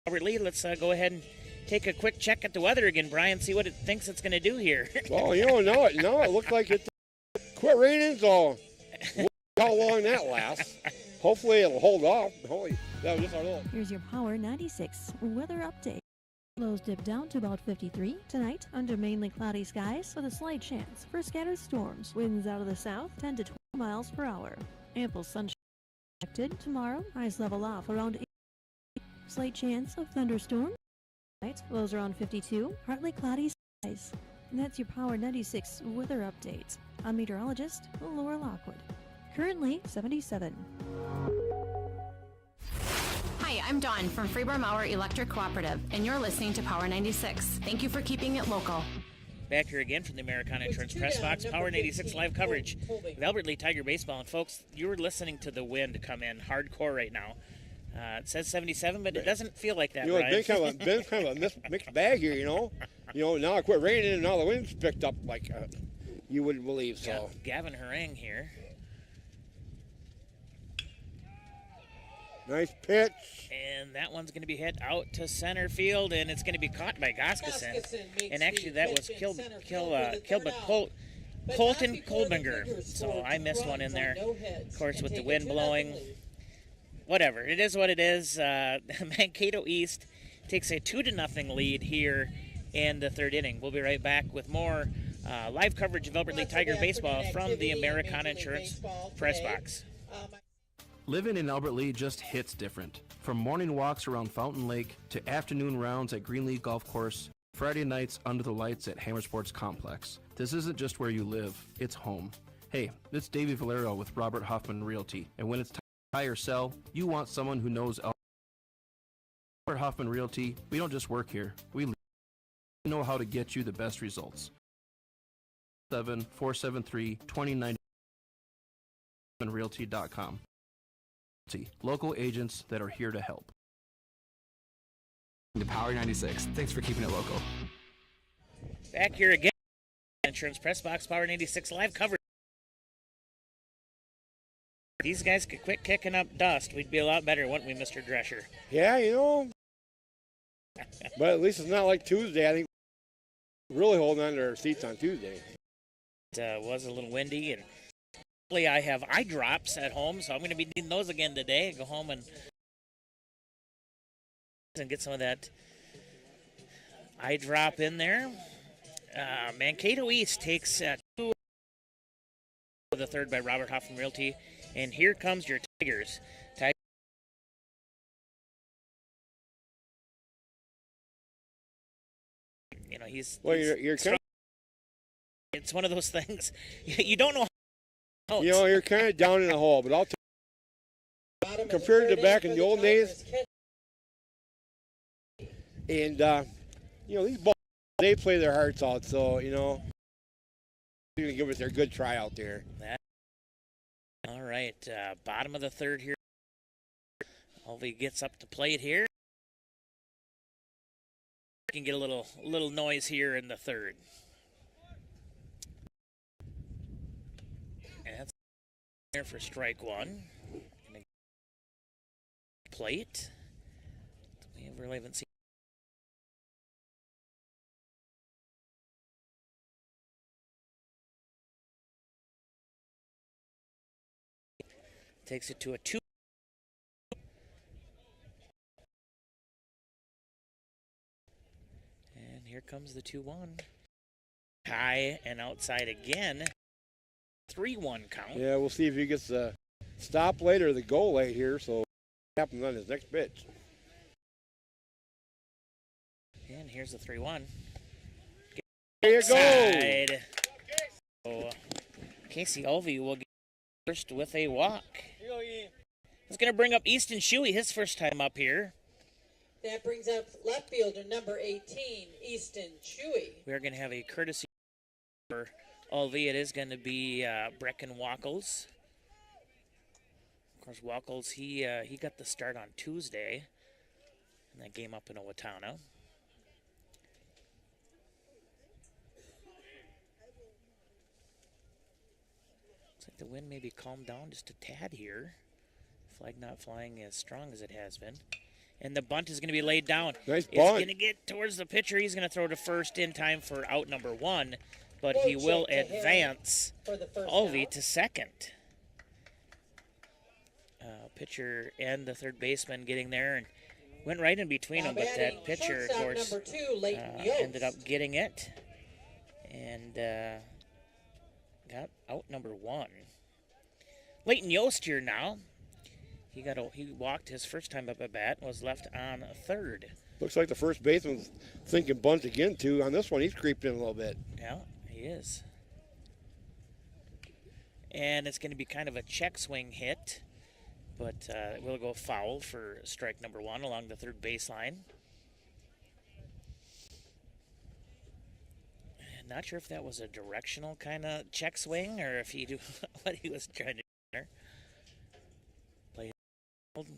Albert Lee, let's go ahead and take a quick check at the weather again, Brian, see what it thinks it's going to do here. Well, no, it looked like it quit raining, so we'll see how long that lasts. Hopefully it'll hold off. That was just our little. Here's your Power 96 weather update. Lows dip down to about 53 tonight under mainly cloudy skies with a slight chance for scattered storms. Winds out of the south 10 to 12 miles per hour. Ample sunshine expected tomorrow. Highs level off around 8. Slight chance of thunderstorms. Tonight, lows around 52. Partly cloudy skies. And that's your Power 96 weather update. I'm meteorologist Laura Lockwood. Currently 77. Hi, I'm Dawn from Freeborn Mauer Electric Cooperative, and you're listening to Power 96. Thank you for keeping it local. Back here again from the Americana Insurance Press Box, Power 96 live coverage with Albert Lee Tiger Baseball. And folks, you were listening to the wind come in hardcore right now. It says 77, but it doesn't feel like that, right? It's been kind of a mixed bag here, now it quit raining and now the wind's picked up like you wouldn't believe. So got Gavin Harang here. Nice pitch. And that one's going to be hit out to center field, and it's going to be caught by Goskeson. And actually, that was killed by Colton Kolbinger. So I missed one in there. Of course, with the wind blowing. Whatever. It is what it is. Mankato East takes a 2-0 lead here in the third inning. We'll be right back with more live coverage of Albert Lee Tiger Baseball from the Americana Insurance Press Box. Living in Albert Lee just hits different. From morning walks around Fountain Lake to afternoon rounds at Greenleaf Golf Course, Friday nights under the lights at Hammer Sports Complex. This isn't just where you live, it's home. Hey, it's Davey Valero with Robert Hoffman Realty, and when it's time to buy or sell, you want someone who knows Robert Hoffman Realty. We don't just work here, we know how to get you the best results. 7-473-2090 realty.com. Local agents that are here to help. The Power 96. Thanks for keeping it local. Back here again, Insurance Press Box, Power 96 live coverage. These guys could quit kicking up dust. We'd be a lot better, wouldn't we, Mr. Drescher? Yeah, but at least it's not like Tuesday. I think we're really holding on to our seats on Tuesday. It was a little windy, and I have eye drops at home, so I'm going to be needing those again today. Go home and get some of that eye drop in there. Mankato East takes 2 the third by Robert Hoffman Realty, and here comes your Tigers. He's well, you're kind It's one of those things you don't know how. You know, you're kind of down in the hole, but I'll tell you, compared to back in the old days, and you know, these balls, they play their hearts out, so you know, they're gonna give us their good try out there. All right, bottom of the third here. Alvey gets up to plate here. Can get a little noise here in the third. And that's there for strike one. Plate. We really haven't seen. Takes it to a 2. And here comes the 2-1. High and outside again. 3-1 count. Yeah, we'll see if he gets the stop late or the goal late here, so what happens on his next pitch. And here's the 3-1. There you go. So Casey Alvey will get first with a walk. It's going to bring up Easton Shuey, his first time up here. That brings up left fielder number 18, Easton Chewy. We're going to have a courtesy for Alvey. It is going to be Brecken Wackles. Of course, Wackles, he got the start on Tuesday in that game up in Owatonna. Looks like the wind maybe calmed down just a tad here. Flag not flying as strong as it has been. And the bunt is going to be laid down. Nice bunt. It's going to get towards the pitcher. He's going to throw to first in time for out number 1, but he will advance Alvey to second. Pitcher and the third baseman getting there and went right in between them, but that pitcher, of course, ended up getting it and got out number 1. Leighton Yost here now. He walked his first time up at bat and was left on third. Looks like the first baseman's thinking bunt again, too. On this one, he's creeped in a little bit. Yeah, he is. And it's going to be kind of a check swing hit, but it will go foul for strike number 1 along the third baseline. Not sure if that was a directional kind of check swing or if he knew what he was trying to do there.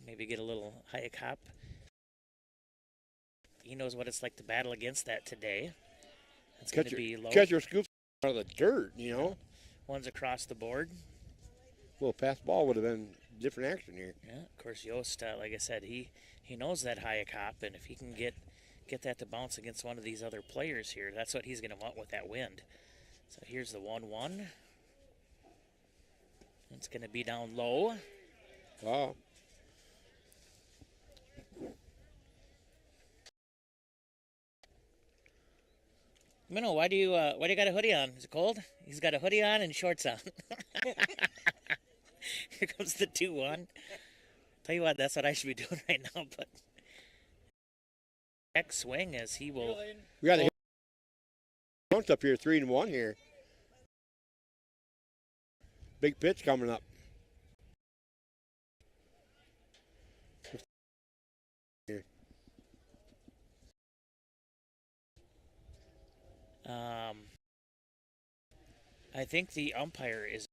Maybe get a little high hop. He knows what it's like to battle against that today. It's going to be low. Catch your scoops out of the dirt, you know. One's across the board. Well, pass ball would have been different action here. Yeah, of course, Yost, like I said, he knows that high hop, and if he can get that to bounce against one of these other players here, that's what he's going to want with that wind. So here's the 1-1. It's going to be down low. Wow. Minnow, why do you got a hoodie on? Is it cold? He's got a hoodie on and shorts on. Here comes the 2-1. Tell you what, that's what I should be doing right now. But next swing as he will. We got a count up here, 3-1 here. Big pitch coming up. Here. I think the umpire is.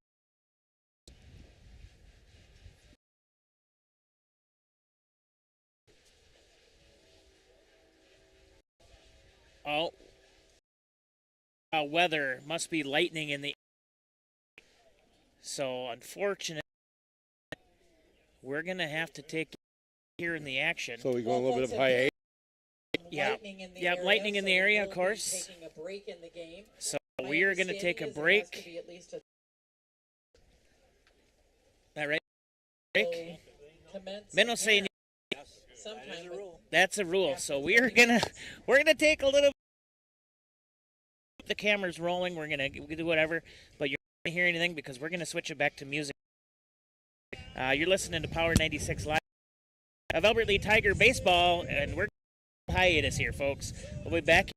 Oh. Weather must be lightning in the. So, unfortunately, we're going to have to take here in the action. So, we go a little bit of high A. Yeah, lightning in the area, of course. So we are going to take a break. That right? Break. Minnow saying that's a rule. So we're gonna take a little. The camera's rolling. We're gonna do whatever, but you're not gonna hear anything because we're gonna switch it back to music. You're listening to Power 96 Live of Albert Lee Tiger Baseball, and we're hiatus here, folks. We'll be back.